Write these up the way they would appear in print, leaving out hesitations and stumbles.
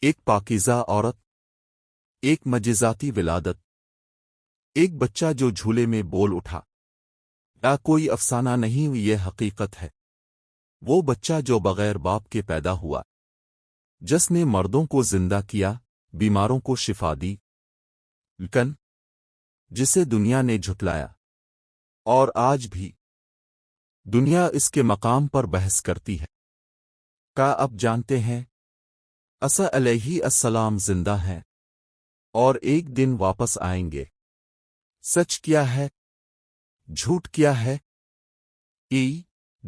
ایک پاکیزہ عورت، ایک معجزاتی ولادت، ایک بچہ جو جھولے میں بول اٹھا۔ یا کوئی افسانہ نہیں، یہ حقیقت ہے۔ وہ بچہ جو بغیر باپ کے پیدا ہوا، جس نے مردوں کو زندہ کیا، بیماروں کو شفا دی، لیکن جسے دنیا نے جھٹلایا، اور آج بھی دنیا اس کے مقام پر بحث کرتی ہے۔ کیا اب جانتے ہیں عیسیٰ علیہ السلام زندہ ہیں اور ایک دن واپس آئیں گے؟ سچ کیا ہے، جھوٹ کیا ہے؟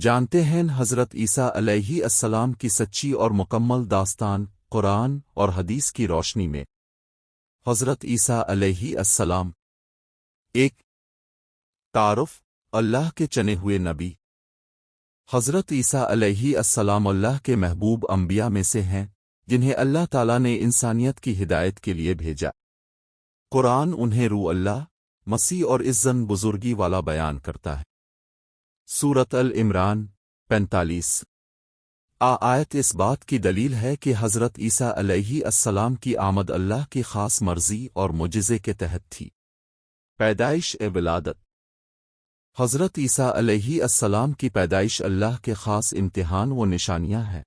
جانتے ہیں حضرت عیسیٰ علیہ السلام کی سچی اور مکمل داستان قرآن اور حدیث کی روشنی میں۔ حضرت عیسیٰ علیہ السلام ایک تعارف، اللہ کے چنے ہوئے نبی۔ حضرت عیسیٰ علیہ السلام اللہ کے محبوب انبیاء میں سے ہیں جنہیں اللہ تعالیٰ نے انسانیت کی ہدایت کے لیے بھیجا۔ قرآن انہیں روح اللہ، مسیح اور عزت بزرگی والا بیان کرتا ہے۔ سورۃ العمران 45 آیت اس بات کی دلیل ہے کہ حضرت عیسیٰ علیہ السلام کی آمد اللہ کی خاص مرضی اور معجزے کے تحت تھی۔ پیدائش ولادت۔ حضرت عیسیٰ علیہ السلام کی پیدائش اللہ کے خاص امتحان و نشانیاں ہیں۔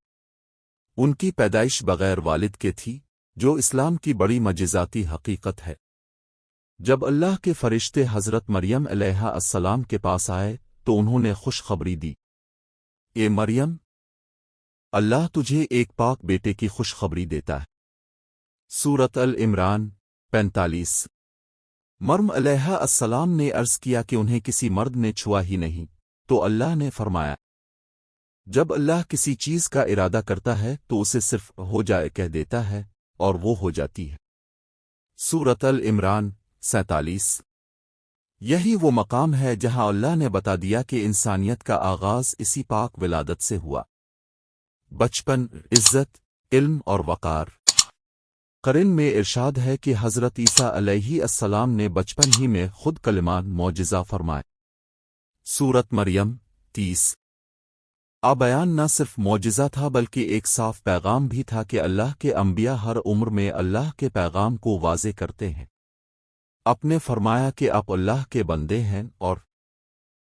ان کی پیدائش بغیر والد کے تھی، جو اسلام کی بڑی معجزاتی حقیقت ہے۔ جب اللہ کے فرشتے حضرت مریم علیہ السلام کے پاس آئے تو انہوں نے خوشخبری دی، اے مریم، اللہ تجھے ایک پاک بیٹے کی خوشخبری دیتا ہے۔ سورۃ العمران 45 مریم علیہ السلام نے عرض کیا کہ انہیں کسی مرد نے چھوا ہی نہیں، تو اللہ نے فرمایا، جب اللہ کسی چیز کا ارادہ کرتا ہے تو اسے صرف ہو جائے کہہ دیتا ہے اور وہ ہو جاتی ہے۔ سورۃ العمران 47 یہی وہ مقام ہے جہاں اللہ نے بتا دیا کہ انسانیت کا آغاز اسی پاک ولادت سے ہوا۔ بچپن، عزت، علم اور وقار۔ قرآن میں ارشاد ہے کہ حضرت عیسیٰ علیہ السلام نے بچپن ہی میں خود کلمات معجزہ فرمائے۔ سورۃ مریم 30 بیان نہ صرف معجزہ تھا بلکہ ایک صاف پیغام بھی تھا کہ اللہ کے انبیاء ہر عمر میں اللہ کے پیغام کو واضح کرتے ہیں۔ آپ نے فرمایا کہ آپ اللہ کے بندے ہیں اور